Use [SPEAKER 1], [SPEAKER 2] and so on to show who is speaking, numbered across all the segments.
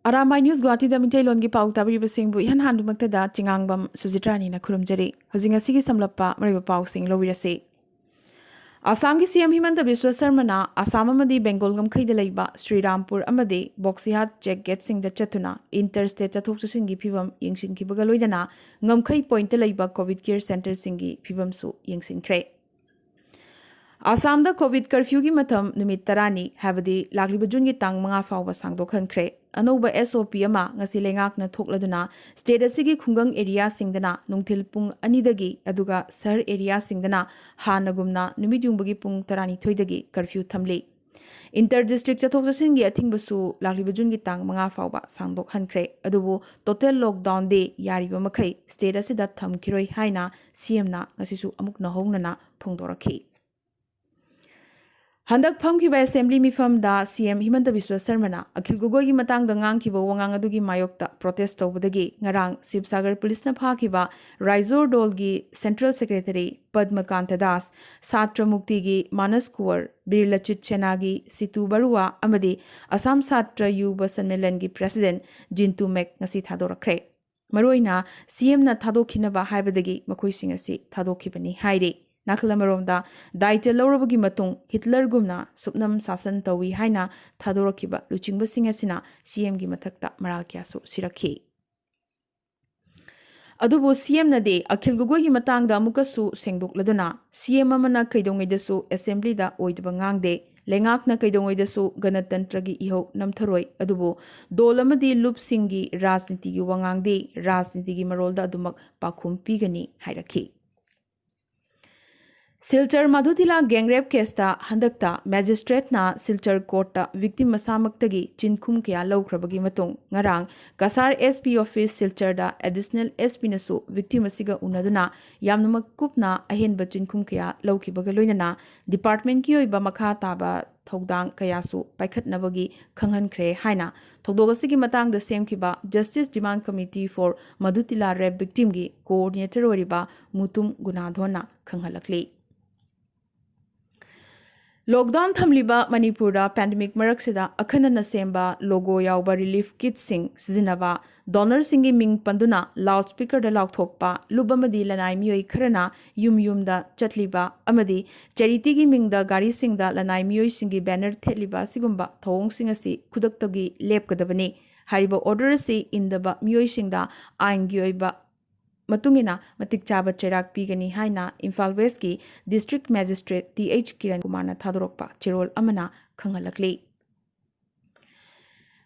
[SPEAKER 1] अरामाई news Guwahati मिठै लोनगी पाउ ताबिरिबसिंगबु इहान हांदुमक्तदा चिंगांगबम सुजित्रानीना खुरुमजरी हजिंग असिगी समलप्पा मरिबा पाउसिंग लौबिरसे आसाम की सीएम हिमंत बिस्वा शर्माना आसाम अमदी बेंगोल गमखैद लैबा श्रीरामपुर अमदी बॉक्सिहाट चेक गेटसिंग द चतुना इंटरस्टेट चथोक चसिंगी फिबम यंगसिनखिबगा लोइदना ngमखै पॉइंट लैबा कोविड केयर सेंटर सिंगी फिबमसु यंगसिनख्रे आसाम दा कोविड कर्फ्यू की मतम नुमित तरानी हैबदी लागलिब जून की तांग मंगा फाउबा सांगदोखनख्रे अनौबा एसओपी अमा ngasi लेंगाकना थोकलदुना स्टेट असिगी खुंगंग एरिया सिंगदना नुंगथिल पुंग अनिदगी अदुगा शहर एरिया सिंगदना हानगुमना नुमित युंबगी पुंग तरानी थोइदगी कर्फ्यू थमले इंटर डिस्ट्रिक्ट चथोक चसिंगी अथिंगबसु लागलिब जून की तांग मंगा फाउबा सांगदोखनख्रे अदुबु टोटल लॉकडाउन दे यारिबा मखै स्टेट असिदा थमखिरोय हाइना सीएम ना ngasisu अमुक नहोंगना फोंदोरखी हंदक फमखिबा असेंबली मिफमदा सीएम हिमंत बिस्वा शर्माना अखिल गोगोई की मतंग दंगांखिबा वांगांग अदुगी मायोक्ता प्रोटेस्ट तौबदगी ngarang शिवसागर पुलिसना फाखिबा राइजोर डोल की सेंट्रल सेक्रेटरी पद्मकांत दास छात्र मुक्ति की मानस कुंवर बीरलचित सेना की सितु बरुआ अमदी असम छात्र युवा सम्मेलन की प्रेसिडेंट जिंतू मेक ngasi थादोरखरे मरोइना सीएम ना थादोखिनबा हाइबदगी मखोइसिंग असि थादोखिबनी हाइरे नाखलमरोमदा दायित्व लौरबगी मतुंग हिटलर गुमना सुपनम शासन तौई हाइना थादोरखिबा लुचिंगबसिंग असिना सीएम की मथक्ता मराल क्यासु सिरखी अदुबो सीएम नदे अखिल गोगोई की मतंगदा अमुकसु सेंगदोकलदुना सीएम अमना कैदोंगैदसु असेंबलीदा ओइदबा ngángदे लेंगाकना कैदोंगैदसु गणतंत्र की इहो नमथरोय अदुबो दोल अमदी लुपसिंगी राजनीति की वांगांगदे राजनीति की मरोलदा अदुमक पाखुम पीगनी हाइरखी सिलचर मधुतिला गैंगरेप केसता हंदकता मैजिस्ट्रेटना सिलचर कोर्टा विक्टिम मसामक्तगी चिनखुम कया लौख्रबगी मतुंग ngarang kasar SP ऑफिस सिलचरदा एडिशनल SP नसु विक्टिम असिगा उनदुना यामनमक कुपना अहेनबा चिनखुम कया लौखिबगा लोइनना डिपार्टमेंट की ओइबा मखा ताबा थौदांग कयासु पाइखतनबगी खंगहनख्रे हाइना थौदोगसिगी मतंगदा सेमखिबा justice demand committee for Madhutila rape victim की कोऑर्डिनेटर ओरिबा मुतुम गुनाधोना खंगहलकली लॉकडाउन थमलिबा मणिपुरदा पैंडेमिक मरक्सिदा अखनन सेंबा लोगो यावबा रिलीफ किट सिंग सिजनबा डोनर सिंगी मिंग पंदुना लाउड स्पीकर दा लाउथोकपा लुबमदी लनाई मियोई खरना युम युमदा चटलिबा अमदी चैरिटी की मिंगदा गाड़ी सिंगदा लनाई मियोई सिंगी बैनर थेटलिबा सिगुंबा थौंग सिंग असि खुदक्तगी लेपकदबनी हारिबा ऑर्डर से इंदबा मियोई सिंगदा आइन की ओइबा मतुंगिना मतिक चाबा चेराक पीगनी हाइना इम्फाल वेस्ट की डिस्ट्रिक्ट मैजिस्ट्रेट TH किरण कुमारना थादोरकपा चिरोल अमना खंगलकली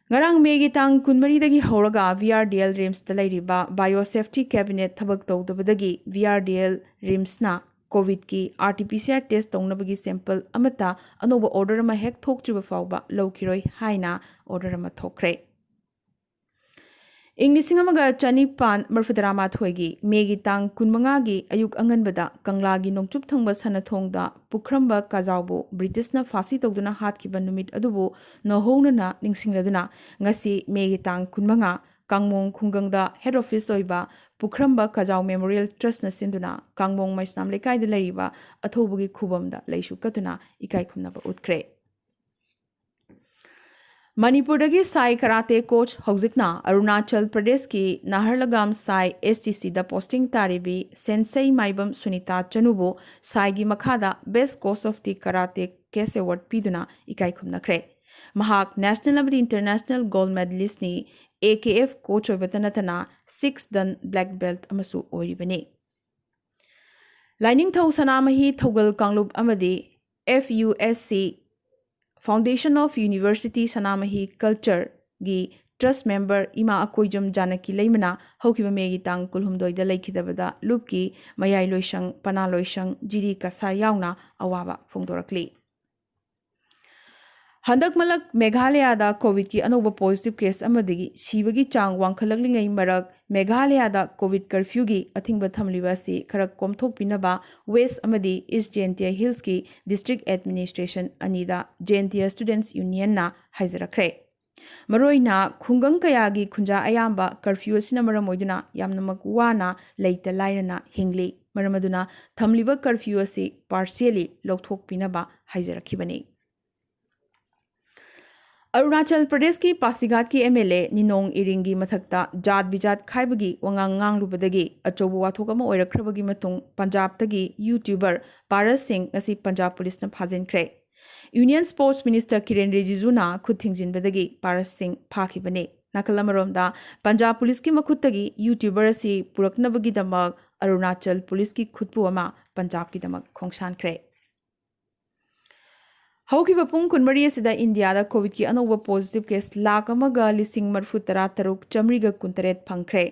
[SPEAKER 1] ngarang megi tang kunmaridagi horaga VRDL RIMS ta leiriba biosafety cabinet thabak tawdabadagi VRDL RIMS na covid की RT-PCR test तौनबगी sample अमता अनोबा order अमा हेक थोकत्रिबा फावबा लौखिरोय हाइना ऑर्डर अमा थोकरे इंग लिसिंग अमगा चनिपान मरफुतरामाथोयगी मेगी तांग कुनमंगागी अयुक अंगनबदा कंगलागी नोंचुप थंगबा सनथोंगदा पुखरंबा काजावबो ब्रिटिशना फासी तौदुना हातखिबा नुमित अदुबो नहोंगना निंगसिंगलदुना ngasi मेगी तांग कुनमंगा कांगमोंग खुंगंगदा head office ओइबा पुखरंबा काजाव memorial trust न सिंदुना कांगमोंग मैसनाम लेकाइदा लरिबा अथौबगी खुबमदा लैसु कतुना इकाई खुमनबा उतख्रे मणिपुरदगी साई कराटे कोच हौजिकना अरुणाचल प्रदेश की नाहरलगाम साई STC दा पोस्टिंग तारिबी सेंसई माइबम सुनीता चनुबो साई की मखादा best coach of the karate केस अवार्ड पीदुना इकाई खुमनख्रे महाक नेशनल अमदी इंटरनेशनल गोल्ड मेडलिस्ट नी AKF कोच ओइबतनतना 6 डन ब्लैक बेल्ट अमसु ओरिबने लाइनिंग थौ सनामही थौगल कांगलुप अमदी FUSC foundation of university Sanamahi culture की ट्रस्ट मेंबर इमा अकोइजम जानकी लेमना हौकिबा मेगी तांग कुलहुमदोइदा लेखिदबदा लुप की मयाई लोइसंग पना लोइसंग जिरी कसार यावना अवाबा फोंदोरकली हंदक मलक मेघालयदा कोविड की अनोबा पॉजिटिव केस अमदगी सीबगी चांग वांखलकलिंगै मरक मेघालयदा कोविड कर्फ्यू की अथिंग थमलिबा से खर कोमथोकपिनबा वेस्ट अमदी ईस्ट जेंटिया हिल्स की district administration अनिदा Jaintia students union ना हाइजरखरे मरोइना खुंगंग कयागी खुंजा अयाम्बा कर्फ्यू असिना मरम ओइदुना यामनमक वाना लेइता लाइरना हिंगली मरमदुना थमलिबा कर्फ्यू असी पार्शियली लौथोकपिनबा हाइजरखिबनी अरुणाचल प्रदेश की पासीघाट की एमएलए निनोंग इरिंगी मथक्ता जात बिजात खाइबगी वंगांग nganglubadagi अचौब वाथोक अमा ओइरखरबगी मतुंग पंजाबतगी यूट्यूबर पारस सिंह ngasi पंजाब पुलिस न फाजिनख्रे यूनियन स्पोर्ट्स मिनिस्टर किरेन रिजिजुना खुद थिंजिनबदगी पारस सिंह फाखिबने नाकल अमरोमदा पंजाब पुलिस की मखुत्तगी यूट्यूबर असि पुरकनबगी दमक अरुणाचल पुलिस की खुदपु अमा पंजाब की दमक खोंगसानख्रे हौखिबा पुंग कुनमरी असिदा इंडियादा कोविड की अनौबा पॉजिटिव केस लाख अमगा लिसिंग मरफु तरा तरुक चमरीगा कुंतरेट फंख्रे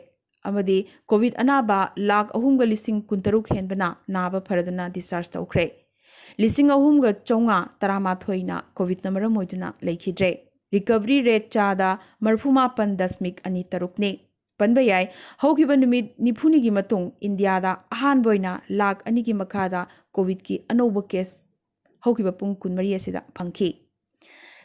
[SPEAKER 1] अमदी कोविड अनाबा लाख अहुमगा लिसिंग कुंतरुक हेनबना नाबा फरदना डिस्चार्ज तौख्रे लिसिंग अहुमगा चौंगा तरामाथोइना कोविड न मरम ओइदुना लेखिद्रे रिकवरी रेट चादा मरफुमापन दशमिक अनि तरुकने पनबा याय हौखिबा नुमित निफुनिगी मतुंग इंडियादा अहानबोइना लाख अनिगी मखादा कोविड की अनौबा केस हौखिबा पुंग कुनमरी असिदा फंखी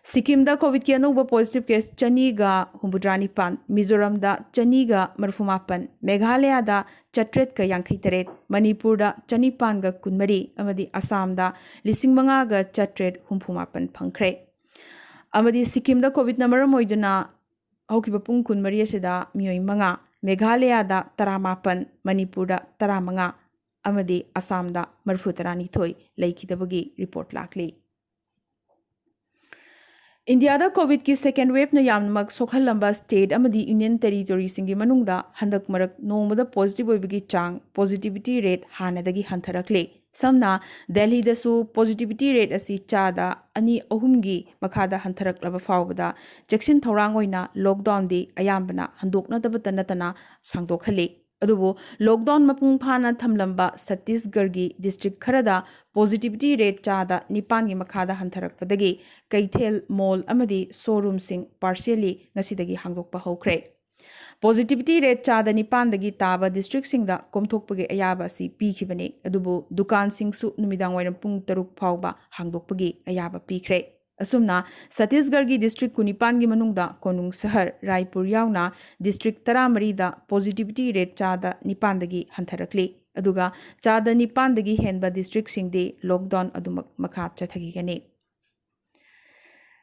[SPEAKER 1] सिक्किम दा कोविड की अनौबा पॉजिटिव केस चनीगा हुंबुद्रानिपान मिजोरम दा चनीगा मरफुमापन मेघालय दा चट्रेट का यांखई तरेट मणिपुर दा चनीपान गा कुनमरी अमदी असम दा लिसिंग मंगा गा चट्रेट हुंफुमापन फंख्रे अमदी सिक्किम दा कोविड नंबर मोइदुना हौखिबा पुंग कुनमरी असिदा मियोई मंगा मेघालय दा तरामापन मणिपुर दा तरामंगा अमदी असम दा मरफु तरानीथोई लेखिदबगी रिपोर्ट लाखली इंडिया दा कोविड की सेकेंड वेव न यामनमक सोखलंबा स्टेट अमदी यूनियन टेरिटोरी सिंगी मनुंगदा हंदक मरक नोंबदा पॉजिटिव ओइबगी चांग पॉजिटिविटी रेट हानदगी हंथरकले समना दिल्ली दसु पॉजिटिविटी रेट असी चादा अनि अहुमगी मखादा हंथरकलब फावबदा चेक्सिन थौरांग ओइना लॉकडाउन दी अयामबना हंदोकनदबत नतना सांगदोखले अदुबो लॉकडाउन मपुंग फाना थमलंबा छत्तीसगढ़ की डिस्ट्रिक्ट खरदा पॉजिटिविटी रेट चादा निपान की मखादा हंथरकपदगी कैथेल मॉल अमदी शोरूम सिंह पार्शियली ngasiदगी हांगदोकपा हौख्रे पॉजिटिविटी रेट चादा निपानदगी ताबा डिस्ट्रिक्ट सिंगदा कोमथोकपगे अयाबा असि पीखिबने अदुबो दुकान सिंगसु नुमिदांग वाइरम पुंग तरुक फावबा हांगदोकपगे अयाबा पीख्रे असुमना छत्तीसगढ़ की डिस्ट्रिक्ट कुनिपान की मनुंगदा कोनुंग शहर रायपुर यावना डिस्ट्रिक्ट तरामरीदा पॉजिटिविटी रेट चादा निपानदगी हंथरकले अदुगा चादा निपानदगी हेनबा डिस्ट्रिक्ट सिंगदे लॉकडाउन अदुमक मखा चथगीगने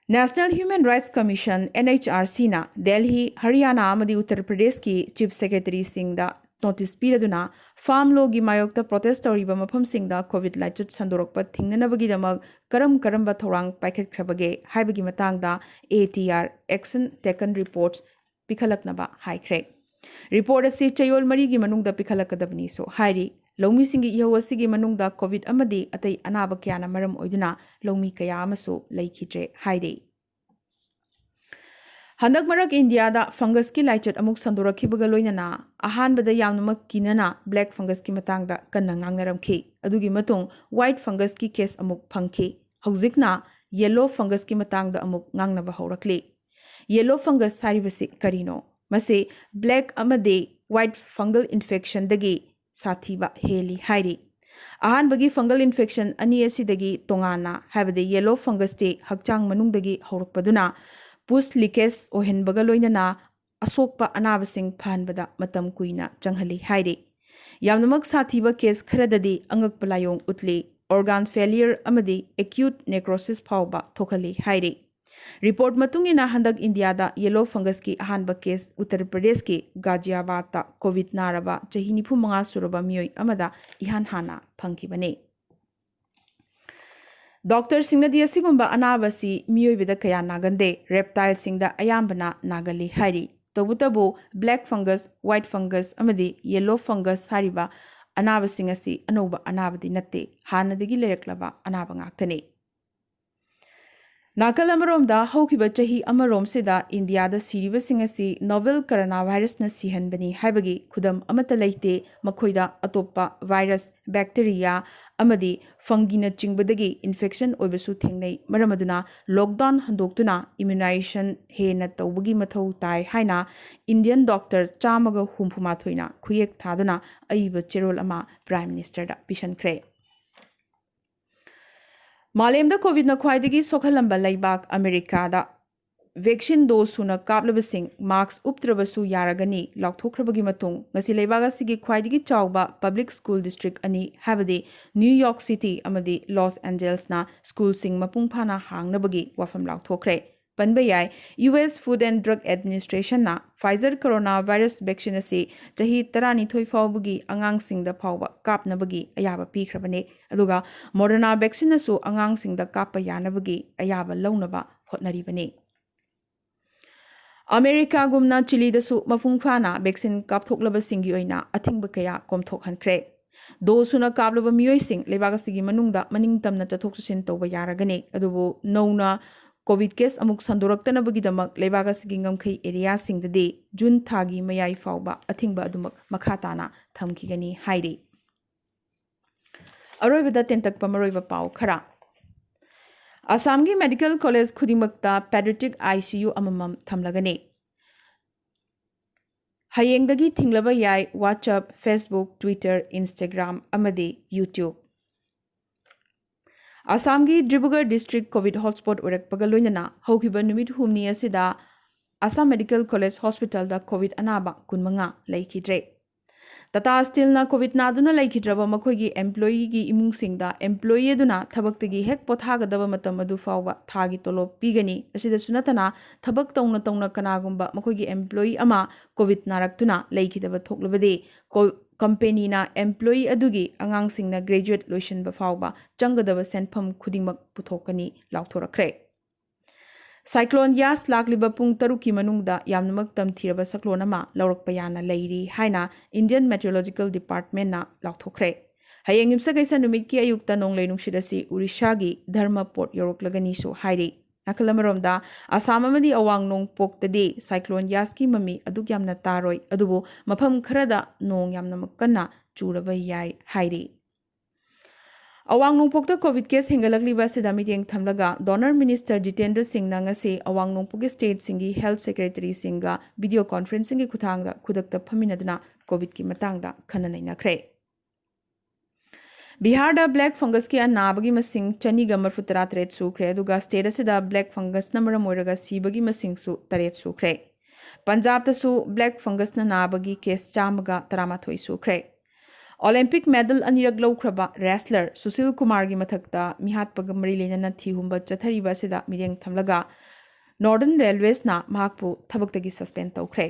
[SPEAKER 1] national human rights commission NHRC ना दिल्ली हरियाणा अमदी उत्तर प्रदेश की चीफ सेक्रेटरी सिंगदा नोटिस पीरदुना फार्म लो की मायोक्ता प्रोटेस्ट तौरीबा मफम सिंगदा कोविड लाइचुत संदोरकपा थिंगनबगीदमक करम थौरांग पाइखटख्रबगे हाइबगी मतांगदा ATR एक्शन टेकन रिपोर्ट्स पिखलकनबा हाइख्रे रिपोर्ट असी चयोल मरी की मनुंगदा पिखलकदबनी सो हाइरी लौमी सिंगी इहो असिगी मनुंगदा कोविड अमदी अतै अनाब क्याना मरम ओइदुना लौमी कया अमसो लैखिद्रे हाइरे हंदक मरक इंडिया दा फंगस की लाइचट अमुक संदोरखिबगा लोइनना अहानबदा यामनमक किनना ब्लैक फंगस की मतांगदा कन्ना ngangnarमखि अदुगी मतुंग व्हाइट फंगस की केस अमुक फंगखि हौजिकना येलो फंगस की मतांगदा अमुक ngangnaba हौरकले येलो फंगस हारिबसि करिनो मसे ब्लैक अमदे व्हाइट फंगल इन्फेक्शन दगी साथीबा हेली हाइरी अहानबगी फंगल इन्फेक्शन अनि असिदगी तोंगाना हाइबदे येलो फंगस ते हक्चांग मनुंगदगी हौरकपदुना पुस लीकेज ओहेनबगा लोइनना असोकपा अनाबसिंग फानबदा मतम कुइना चंगहली हाइरे यामनमक साथीबा केस खरददी अंगक पलायोंग उतली ऑर्गन फेलियर अमदी एक्यूट नेक्रोसिस फावबा थोखली हाइरे रिपोर्ट मतुंगिना हंदक इंडिया दा येलो फंगस की अहानबा केस उत्तर प्रदेश के गाजियाबाद ता कोविड नारबा चही 95 सुरबा मियोय अमदा इहान हाना फंखिबने डॉक्टर सिंगनदी असिगुंबा अनाबसी मियोयबदा कया नागंदे रेप्टाइल सिंगदा अयाम्बना नागली हाइरी तबुतबु ब्लैक फंगस व्हाइट फंगस अमदी येलो फंगस हारिबा अनाबसिंग असि अनौबा अनाबदी नत्ते हानदगी लेरक्लबा अनाबा ngaktane नाकल अमरोमदा हौखिबा चही अमरोमसिदा इंडियादा सिरिबसिंग असि नोवेल कोरोना वायरस न सिहनबनी हाइबगी खुदम अमत लैते मखोइदा अतोप्पा वायरस बैक्टीरिया अमदी फंगीना चिंगबदगी इन्फेक्शन ओइबसु थेंगनै मरमदुना लॉकडाउन हंदोक्तुना इम्यूनाइजेशन हेना तौबगी मथौ ताई हाइना इंडियन डॉक्टर चामगा हुंफुमाथोइना खुयेक थादुना अइब चेरोल अमा प्राइम मिनिस्टर दा पिशनख्रे मालेमदा कोविड न ख्वाइदगी सोखलंबा लैबाक अमेरिका दा वैक्सीन डोज सुना कापलबसिंग मार्क्स उपत्रबसु यारगनी लौथोख्रबगी मतुंग ngasi लैबाक असिगी ख्वाइदगी चावबा पब्लिक स्कूल डिस्ट्रिक्ट अनि हाबदे न्यूयॉर्क सिटी अमदी लॉस एंजल्स ना स्कूल सिंग मपुंग फाना हांगनबगी वाफम लौथोख्रे ꯄꯟꯕ ꯌꯥꯏ US Food and Drug Administration-ꯅ Pfizer coronavirus vaccine ꯑꯁꯤ ꯆꯍꯤ 12 ꯐꯥꯎꯕꯒꯤ ꯑꯉꯥꯡꯁꯤꯡꯗ ꯐꯥꯎꯕ ꯀꯥꯞꯅꯕꯒꯤ ꯑꯌꯥꯕ ꯄꯤꯈ꯭ꯔꯕꯅꯤ ꯑꯗꯨꯒ Moderna vaccine-ꯅꯁꯨ ꯑꯉꯥꯡꯁꯤꯡꯗ ꯀꯥꯞꯄ ꯌꯥꯅꯕꯒꯤ ꯑꯌꯥꯕ ꯂꯧꯅꯕ ꯍꯣꯠꯅꯔꯤꯕꯅꯤ꯫ ꯑꯃꯦꯔꯤꯀꯥꯒꯨꯝꯅ ꯆꯤꯂꯤꯗꯁꯨ ꯃꯄꯨꯡ ꯐꯥꯅ ꯚꯦꯛꯁꯤꯟ ꯀꯥꯞꯊꯣꯛꯂꯕꯁꯤꯡꯒꯤ ꯑꯣꯏꯅ ꯑꯊꯤꯡꯕ ꯀꯌꯥ ꯀꯣꯝꯊꯣꯛꯍꯟꯈ꯭ꯔꯦ꯫ ꯗꯣꯁꯨꯅ ꯀꯥꯞꯂꯕ ꯃꯤꯑꯣꯏꯁꯤꯡ ꯂꯩꯕꯥꯛ ꯑꯁꯤꯒꯤ ꯃꯅꯨꯡꯗ ꯃꯅꯤꯡꯇꯝꯅ ꯆꯠꯊꯣꯛ ꯆꯠꯁꯤꯟ ꯇꯧꯕ ꯌꯥꯔꯒꯅꯤ ꯑꯗꯨꯕꯨ ꯅꯧꯅ ꯀꯣꯚꯤꯗ ꯀꯦꯁ ꯑꯃꯨꯛ ꯁꯟꯗꯣꯔꯛꯇꯅꯕꯒꯤꯗꯃꯛ ꯂꯩꯕꯥꯛ ꯑꯁꯤꯒꯤ ꯉꯝꯈꯩ ꯑꯦꯔꯤꯌꯥꯁꯤꯡꯗꯗꯤ ꯖꯨꯟ ꯊꯥꯒꯤ ꯃꯌꯥꯏ ꯐꯥꯎꯕ ꯑꯊꯤꯡꯕ ꯑꯗꯨꯃꯛ ꯃꯈꯥ ꯇꯥꯅ ꯊꯝꯈꯤꯒꯅꯤ ꯍꯥꯏꯔꯤ꯫ ꯑꯔꯣꯏꯕꯗ ꯇꯦꯟꯇꯛꯄ ꯃꯔꯣꯏꯕ ꯄꯥꯎ ꯈꯔ ꯑꯁꯥꯝꯒꯤ ꯃꯦꯗꯤꯀꯦꯜ ꯀꯣꯂꯦꯖ ꯈꯨꯗꯤꯡꯃꯛꯇ ꯄꯦꯗꯤꯌꯥꯇ꯭ꯔꯤꯛ ICU ꯑꯃꯃꯝ ꯊꯝꯂꯒꯅꯤ꯫ ꯍꯌꯦꯡꯗꯒꯤ ꯊꯤꯡꯂꯕ ꯌꯥꯏ WhatsApp, Facebook, Twitter, Instagram ꯑꯃꯗꯤ YouTube꯫ ꯑꯁꯥꯝꯒꯤ ꯗꯤꯕ꯭ꯔꯨꯒꯔ ꯗꯤꯁꯇ꯭ꯔꯤꯛ ꯀꯣꯚꯤꯗ ꯍꯣꯠꯁꯄꯣꯠ ꯑꯣꯏꯔꯛꯄꯒ ꯂꯣꯏꯅꯅ ꯍꯧꯈꯤꯕ ꯅꯨꯃꯤꯠ ꯍꯨꯝꯅꯤ ꯑꯁꯤꯗ ꯑꯁꯥꯝ ꯃꯦꯗꯤꯀꯦꯜ ꯀꯣꯂꯦꯖ ꯍꯣꯁꯄꯤꯇꯥꯜꯗ ꯀꯣꯚꯤꯗ ꯑꯅꯥꯕ 15 ꯂꯩꯈꯤꯗ꯭ꯔꯦ꯫ ꯇꯥꯇꯥ ꯁ꯭ꯇꯤꯜꯅ ꯀꯣꯚꯤꯗ ꯅꯥꯗꯨꯅ ꯂꯩꯈꯤꯗ꯭ꯔꯕ ꯃꯈꯣꯏꯒꯤ ꯑꯦꯝꯄ꯭ꯂꯣꯌꯤꯒꯤ ꯏꯃꯨꯡꯁꯤꯡꯗ ꯑꯦꯝꯄ꯭ꯂꯣꯌꯤ ꯑꯗꯨꯅ ꯊꯕꯛꯇꯒꯤ ꯍꯦꯛ ꯄꯣꯊꯥꯒꯗꯕ ꯃꯇꯝ ꯑꯗꯨ ꯐꯥꯎꯕ ꯊꯥꯒꯤ ꯇꯣꯂꯣꯞ ꯄꯤꯒꯅꯤ꯫ ꯑꯁꯤꯗꯁꯨ ꯅꯠꯇꯅ ꯊꯕꯛ ꯇꯧꯅ ꯀꯅꯥꯒꯨꯝꯕ ꯃꯈꯣꯏꯒꯤ ꯑꯦꯝꯄ꯭ꯂꯣꯌꯤ ꯑꯃ ꯀꯣꯚꯤꯗ ꯅꯥꯔꯛꯇꯨꯅ ꯂꯩꯈꯤꯗꯕ ꯊꯣꯛꯂꯕꯗꯤ ꯀꯝꯄꯦꯅꯤꯅ ꯑꯦꯝꯄ꯭ꯂꯣꯌꯤ ꯑꯗꯨꯒꯤ ꯑꯉꯥꯡꯁꯤꯡꯅ ꯒ꯭ꯔꯦꯖꯨꯑꯦꯠ ꯂꯣꯏꯁꯤꯟꯕ ꯐꯥꯎꯕ ꯆꯪꯒꯗꯕ ꯁꯦꯟꯐꯝ ꯈꯨꯗꯤꯡꯃꯛ ꯄꯨꯊꯣꯛꯀꯅꯤ ꯂꯥꯎꯊꯣꯔꯛꯈ꯭ꯔꯦ꯫ ꯁꯥꯏꯀ꯭ꯂꯣꯟ ꯌꯥꯁ ꯂꯥꯛꯂꯤꯕ ꯄꯨꯡ 6ꯀꯤ ꯃꯅꯨꯡꯗ ꯌꯥꯝꯅꯃꯛ ꯇꯝꯊꯤꯔꯕ ꯁꯛꯂꯣꯟ ꯑꯃ ꯂꯧꯔꯛꯄ ꯌꯥꯅ ꯂꯩꯔꯤ ꯍꯥꯏꯅ ꯏꯟꯗꯤꯌꯟ ꯃꯦꯇ꯭ꯔꯣꯂꯣꯖꯤꯀꯦꯜ ꯗꯤꯄꯥꯔꯠꯃꯦꯟꯠꯅ ꯂꯥꯎꯊꯣꯛꯈ꯭ꯔꯦ꯫ ꯍꯌꯦꯡ ꯌꯨꯝꯁꯀꯩꯁ ꯅꯨꯃꯤꯠꯀꯤ ꯑꯌꯨꯛꯇ ꯅꯣꯡꯂꯩ ꯅꯨꯡꯁꯤꯠ ꯑꯁꯤ ꯎꯔꯤꯁꯥꯒꯤ ꯙꯔꯃ ꯄꯣꯔꯠ ꯌꯧꯔꯛꯂꯒꯅꯤꯁꯨ ꯍꯥꯏꯔꯤ꯫ ꯅꯥꯀꯜ ꯑꯃꯔꯣꯝꯗ ꯑꯁꯥꯝ ꯑꯃꯗꯤ ꯑꯋꯥꯡ ꯅꯣꯡꯄꯣꯛꯇꯗꯤ ꯁꯥꯏꯀ꯭ꯂꯣꯟ ꯌꯥꯁꯀꯤ ꯃꯃꯤ ꯑꯗꯨꯛ ꯌꯥꯝꯅ ꯇꯥꯔꯣꯏ ꯑꯗꯨꯕꯨ ꯃꯐꯝ ꯈꯔꯗ ꯅꯣꯡ ꯌꯥꯝꯅꯃꯛ ꯀꯟꯅ ꯆꯨꯔꯕ ꯌꯥꯏ ꯍꯥꯏꯔꯤ꯫ ꯑꯋꯥꯡ ꯅꯣꯡꯄꯣꯛꯇ ꯀꯣꯚꯤꯗ ꯀꯦꯁ ꯍꯦꯟꯒꯠꯂꯛꯂꯤꯕ ꯑꯁꯤꯗ ꯃꯤꯠꯌꯦꯡ ꯊꯝꯂꯒ ꯗꯣꯅꯔ ꯃꯤꯅꯤꯁꯇꯔ ꯖꯤꯇꯦꯟꯗ꯭ꯔ ꯁꯤꯡꯅ ꯉꯁꯤ ꯑꯋꯥꯡ ꯅꯣꯡꯄꯣꯛꯀꯤ ꯁ꯭ꯇꯦꯠꯁꯤꯡꯒꯤ ꯍꯦꯜꯊ ꯁꯦꯀ꯭ꯔꯦꯇꯔꯤꯁꯤꯡꯒ ꯚꯤꯗꯤꯑꯣ ꯀꯣꯟꯐꯔꯦꯟꯁꯤꯡꯒꯤ ꯈꯨꯠꯊꯥꯡꯗ ꯈꯨꯗꯛꯇ ꯐꯝꯃꯤꯟꯅꯗꯨꯅ ꯀꯣꯚꯤꯗꯀꯤ ꯃꯇꯥꯡꯗ ꯈꯟꯅ ꯅꯩꯅꯈ꯭ꯔꯦ꯫ ꯕꯤꯍꯥꯔꯗ ꯕ꯭ꯂꯦꯛ ꯐꯪꯒꯁꯀꯤ ꯑꯅꯥꯕꯒꯤ ꯃꯁꯤꯡ 238 ꯁꯨꯈ꯭ꯔꯦ ꯑꯗꯨꯒ ꯁ꯭ꯇꯦꯠ ꯑꯁꯤꯗ ꯕ꯭ꯂꯦꯛ ꯐꯪꯒꯁꯅ ꯃꯔꯝ ꯑꯣꯏꯔꯒ ꯁꯤꯕꯒꯤ ꯃꯁꯤꯡꯁꯨ 8 ꯁꯨꯈ꯭ꯔꯦ꯫ ꯄꯟꯖꯥꯕꯇꯁꯨ ꯕ꯭ꯂꯦꯛ ꯐꯪꯒꯁꯅ ꯅꯥꯕꯒꯤ ꯀꯦꯁ 113 ꯁꯨꯈ꯭ꯔꯦ꯫ ꯑꯣꯂꯦꯝꯄꯤꯛ ꯃꯦꯗꯜ ꯑꯅꯤꯔꯛ ꯂꯧꯈ꯭ꯔꯕ ꯔꯦꯁꯂꯔ ꯁꯨꯁꯤꯜ ꯀꯨꯃꯥꯔꯒꯤ ꯃꯊꯛꯇ ꯃꯤꯍꯥꯠꯄꯒ ꯃꯔꯤ ꯂꯩꯅꯅ ꯊꯤꯍꯨꯝꯕ ꯆꯠꯊꯔꯤꯕ ꯑꯁꯤꯗ ꯃꯤꯠꯌꯦꯡ ꯊꯝꯂꯒ ꯅꯣꯔꯗꯔꯟ ꯔꯦꯜꯋꯦꯁꯅ ꯃꯍꯥꯛꯄꯨ ꯊꯕꯛꯇꯒꯤ ꯁꯁꯄꯦꯟ ꯇꯧꯈ꯭ꯔꯦ꯫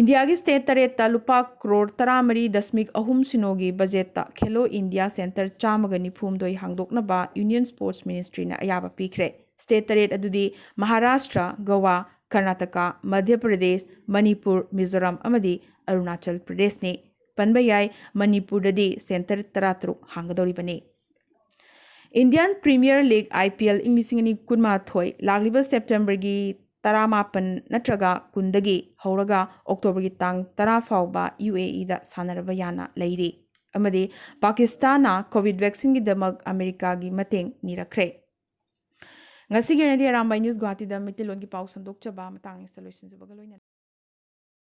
[SPEAKER 1] ꯏꯟꯗꯤꯌꯥꯒꯤ ꯁ꯭ꯇꯦꯠ 8ꯇ ꯂꯨꯄꯥ ꯀ꯭ꯔꯣꯔ 13.30 ꯒꯤ ꯕꯖꯦꯠꯇ ꯈꯦꯂꯣ ꯏꯟꯗꯤꯌꯥ ꯁꯦꯟꯇꯔ 190 ꯍꯥꯡꯗꯣꯛꯅꯕ ꯌꯨꯅꯤꯌꯟ ꯁ꯭ꯄꯣꯔꯠꯁ ꯃꯤꯅꯤꯁꯇ꯭ꯔꯤꯅ ꯑꯌꯥꯕ ꯄꯤꯈ꯭ꯔꯦ꯫ ꯁ꯭ꯇꯦꯠ 8 ꯑꯗꯨꯗꯤ ꯃꯍꯥꯔꯥꯁꯇ꯭ꯔ, ꯒꯣꯋꯥ, ꯀꯔꯅꯥꯇꯀꯥ, ꯃꯙ꯭ꯌ ꯄ꯭ꯔꯗꯦꯁ, ꯃꯅꯤꯄꯨꯔ, ꯃꯤꯖꯣꯔꯥꯝ ꯑꯃꯗꯤ ꯑꯔꯨꯅꯥꯆꯜ ꯄ꯭ꯔꯗꯦꯁꯅꯤ꯫ ꯄꯟꯕ ꯌꯥꯏ ꯃꯅꯤꯄꯨꯔꯗꯗꯤ ꯁꯦꯟꯇꯔ 13 ꯍꯥꯡꯒꯗꯧꯔꯤꯕꯅꯤ꯫ ꯏꯟꯗꯤꯌꯟ ꯄ꯭ꯔꯤꯃꯤꯌꯔ ꯂꯤꯒ IPL 2019 ꯂꯥꯛꯂꯤꯕ ꯁꯦꯞꯇꯦꯝꯕꯔꯒꯤ 19 ꯅꯠꯇ꯭ꯔꯒ 10ꯗꯒꯤ ꯍꯧꯔꯒ ꯑꯣꯛꯇꯣꯕꯔꯒꯤ ꯇꯥꯡ 10 ꯐꯥꯎꯕ UAEꯗ ꯁꯥꯟꯅꯔꯕ ꯌꯥꯅ ꯂꯩꯔꯤ ꯑꯃꯗꯤ ꯄꯥꯀꯤꯁꯇꯥꯟꯅ ꯀꯣꯚꯤꯗ ꯚꯦꯛꯁꯤꯟꯒꯤꯗꯃꯛ ꯑꯃꯦꯔꯤꯀꯥꯒꯤ ꯃꯇꯦꯡ ꯅꯤꯔꯛꯈ꯭ꯔꯦ꯫ ꯉꯁꯤꯒꯤ ꯑꯣꯏꯅꯗꯤ ꯑꯔꯥꯝꯕꯥꯏ ꯅ꯭ꯌꯨꯁ ꯒꯨꯋꯥꯍꯥꯇꯤꯗ ꯃꯩꯇꯩꯂꯣꯟꯒꯤ ꯄꯥꯎ ꯁꯟꯗꯣꯛꯆꯕ ꯃꯇꯥꯡ ꯑꯁꯤꯗ ꯂꯣꯏꯁꯤꯟꯖꯕꯒ ꯂꯣꯏꯅꯅ